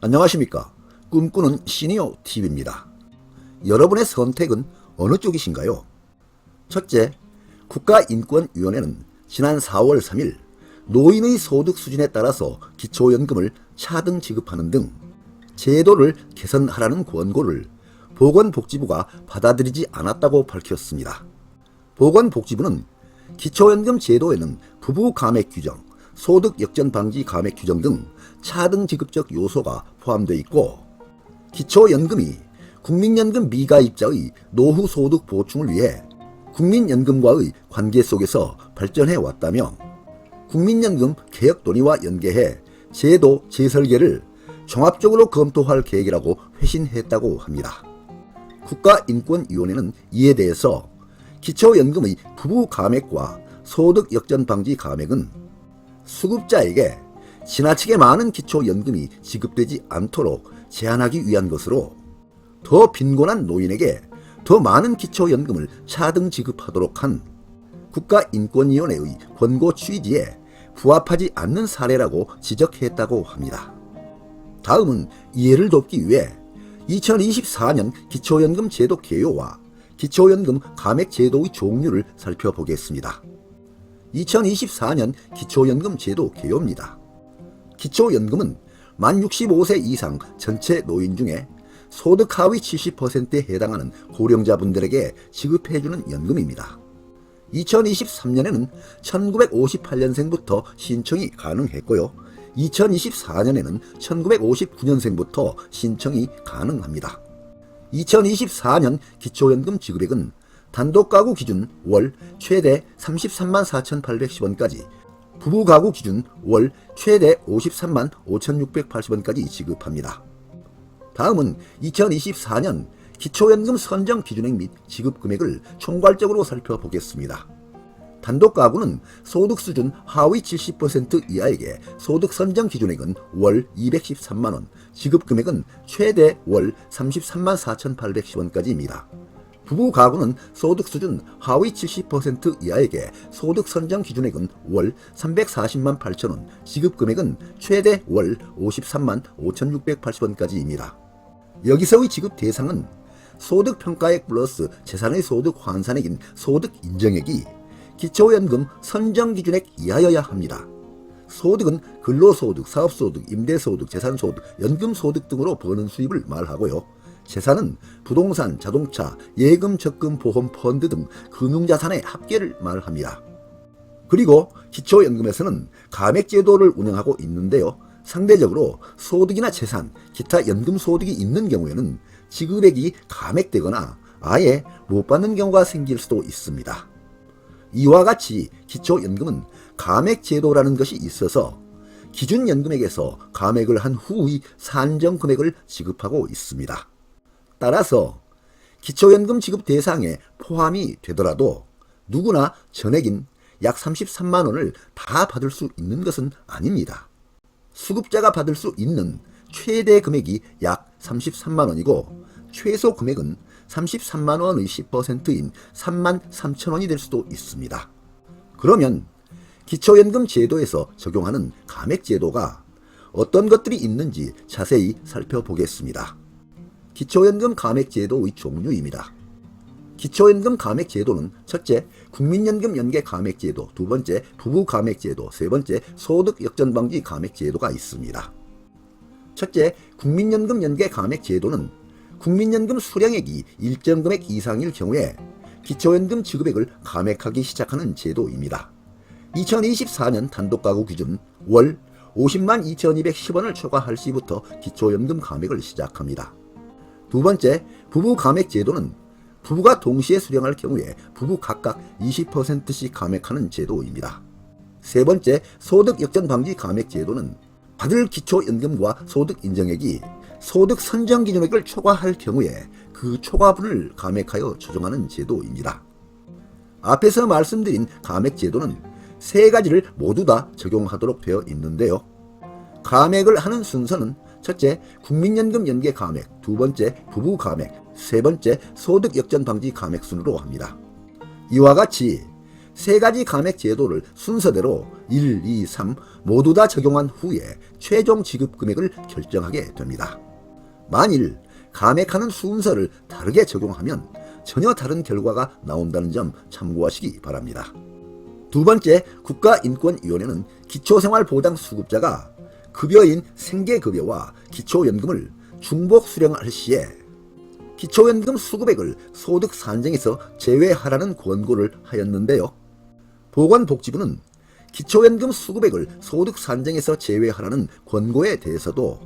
안녕하십니까. 꿈꾸는 시니어 TV입니다. 여러분의 선택은 어느 쪽이신가요? 첫째, 국가인권위원회는 지난 4월 3일 노인의 소득 수준에 따라서 기초연금을 차등 지급하는 등 제도를 개선하라는 권고를 보건복지부가 받아들이지 않았다고 밝혔습니다. 보건복지부는 기초연금 제도에는 부부 감액 규정, 소득 역전 방지 감액 규정 등 차등 지급적 요소가 포함되어 있고, 기초연금이 국민연금 미가입자의 노후 소득 보충을 위해 국민연금과의 관계 속에서 발전해 왔다며, 국민연금 개혁 논의와 연계해 제도 재설계를 종합적으로 검토할 계획이라고 회신했다고 합니다. 국가인권위원회는 이에 대해서 기초연금의 부부 감액과 소득 역전 방지 감액은 수급자에게 지나치게 많은 기초연금이 지급되지 않도록 제한하기 위한 것으로, 더 빈곤한 노인에게 더 많은 기초연금을 차등 지급하도록 한 국가인권위원회의 권고 취지에 부합하지 않는 사례라고 지적했다고 합니다. 다음은 이해를 돕기 위해 2024년 기초연금 제도 개요와 기초연금 감액 제도의 종류를 살펴보겠습니다. 2024년 기초연금 제도 개요입니다. 기초연금은 만 65세 이상 전체 노인 중에 소득 하위 70%에 해당하는 고령자분들에게 지급해주는 연금입니다. 2023년에는 1958년생부터 신청이 가능했고요. 2024년에는 1959년생부터 신청이 가능합니다. 2024년 기초연금 지급액은 단독가구 기준 월 최대 33만 4,810원까지, 부부가구 기준 월 최대 53만 5,680원까지 지급합니다. 다음은 2024년 기초연금 선정 기준액 및 지급금액을 총괄적으로 살펴보겠습니다. 단독가구는 소득 수준 하위 70% 이하에게 소득 선정 기준액은 월 213만원, 지급금액은 최대 월 33만 4,810원까지입니다. 부부가구는 소득 수준 하위 70% 이하에게 소득 선정 기준액은 월 340만 8천원, 지급금액은 최대 월 53만 5,680원까지입니다. 여기서의 지급 대상은 소득평가액 플러스 재산의 소득 환산액인 소득인정액이 기초연금 선정기준액 이하여야 합니다. 소득은 근로소득, 사업소득, 임대소득, 재산소득, 연금소득 등으로 버는 수입을 말하고요. 재산은 부동산, 자동차, 예금, 적금, 보험, 펀드 등 금융자산의 합계를 말합니다. 그리고 기초연금에서는 감액제도를 운영하고 있는데요. 상대적으로 소득이나 재산, 기타 연금소득이 있는 경우에는 지급액이 감액되거나 아예 못 받는 경우가 생길 수도 있습니다. 이와 같이 기초연금은 감액제도라는 것이 있어서 기준연금액에서 감액을 한 후의 산정금액을 지급하고 있습니다. 따라서 기초연금 지급 대상에 포함이 되더라도 누구나 전액인 약 33만원을 다 받을 수 있는 것은 아닙니다. 수급자가 받을 수 있는 최대 금액이 약 33만원이고 최소 금액은 33만원의 10%인 3만 3천원이 될 수도 있습니다. 그러면 기초연금 제도에서 적용하는 감액제도가 어떤 것들이 있는지 자세히 살펴보겠습니다. 기초연금 감액제도의 종류입니다. 기초연금 감액제도는 첫째, 국민연금 연계 감액제도, 두 번째, 부부 감액제도, 세 번째, 소득 역전 방지 감액제도가 있습니다. 첫째, 국민연금 연계 감액제도는 국민연금 수령액이 일정 금액 이상일 경우에 기초연금 지급액을 감액하기 시작하는 제도입니다. 2024년 단독가구 기준 월 50만 2,210원을 초과할 시부터 기초연금 감액을 시작합니다. 두 번째, 부부 감액 제도는 부부가 동시에 수령할 경우에 부부 각각 20%씩 감액하는 제도입니다. 세 번째, 소득 역전 방지 감액 제도는 받을 기초연금과 소득 인정액이 소득 선정 기준액을 초과할 경우에 그 초과분을 감액하여 조정하는 제도입니다. 앞에서 말씀드린 감액 제도는 세 가지를 모두 다 적용하도록 되어 있는데요. 감액을 하는 순서는 첫째, 국민연금 연계 감액, 두 번째, 부부 감액, 세 번째, 소득 역전 방지 감액 순으로 합니다. 이와 같이 세 가지 감액 제도를 순서대로 1, 2, 3 모두 다 적용한 후에 최종 지급 금액을 결정하게 됩니다. 만일 감액하는 순서를 다르게 적용하면 전혀 다른 결과가 나온다는 점 참고하시기 바랍니다. 두 번째, 국가인권위원회는 기초생활보장수급자가 급여인 생계급여와 기초연금을 중복 수령할 시에 기초연금 수급액을 소득 산정에서 제외하라는 권고를 하였는데요. 보건복지부는 기초연금 수급액을 소득 산정에서 제외하라는 권고에 대해서도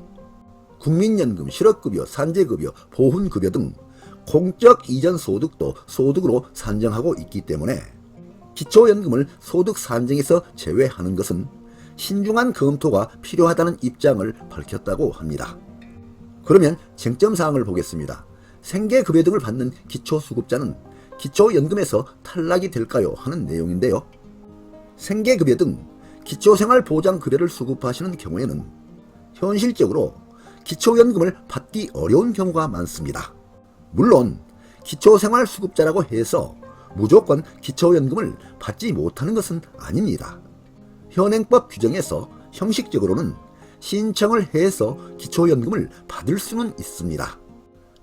국민연금, 실업급여, 산재급여, 보훈급여 등 공적 이전 소득도 소득으로 산정하고 있기 때문에 기초연금을 소득 산정에서 제외하는 것은 신중한 검토가 필요하다는 입장을 밝혔다고 합니다. 그러면 쟁점사항을 보겠습니다. 생계급여 등을 받는 기초수급자는 기초연금에서 탈락이 될까요? 하는 내용인데요. 생계급여 등 기초생활보장급여를 수급하시는 경우에는 현실적으로 기초연금을 받기 어려운 경우가 많습니다. 물론 기초생활수급자라고 해서 무조건 기초연금을 받지 못하는 것은 아닙니다. 현행법 규정에서 형식적으로는 신청을 해서 기초연금을 받을 수는 있습니다.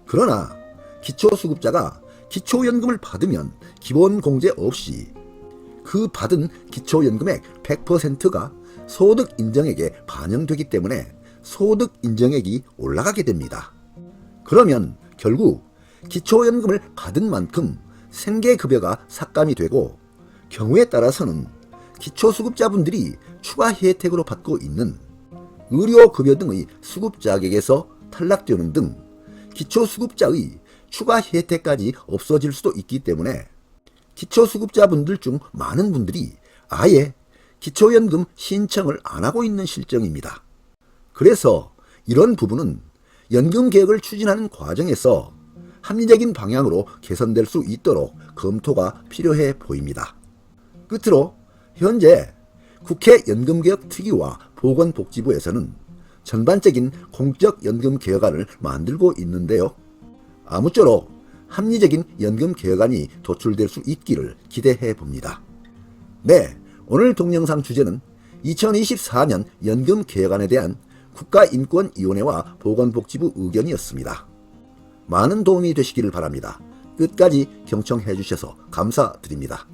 그러나 기초수급자가 기초연금을 받으면 기본공제 없이 그 받은 기초연금액 100%가 소득인정액에 반영되기 때문에 소득인정액이 올라가게 됩니다. 그러면 결국 기초연금을 받은 만큼 생계급여가 삭감이 되고 경우에 따라서는 기초수급자분들이 추가 혜택으로 받고 있는 의료급여 등의 수급 자격에서 탈락되는 등 기초수급자의 추가 혜택까지 없어질 수도 있기 때문에 기초수급자분들 중 많은 분들이 아예 기초연금 신청을 안 하고 있는 실정입니다. 그래서 이런 부분은 연금개혁을 추진하는 과정에서 합리적인 방향으로 개선될 수 있도록 검토가 필요해 보입니다. 끝으로 현재 국회 연금개혁특위와 보건복지부에서는 전반적인 공적 연금개혁안을 만들고 있는데요. 아무쪼록 합리적인 연금개혁안이 도출될 수 있기를 기대해 봅니다. 네, 오늘 동영상 주제는 2024년 연금개혁안에 대한 국가인권위원회와 보건복지부 의견이었습니다. 많은 도움이 되시기를 바랍니다. 끝까지 경청해 주셔서 감사드립니다.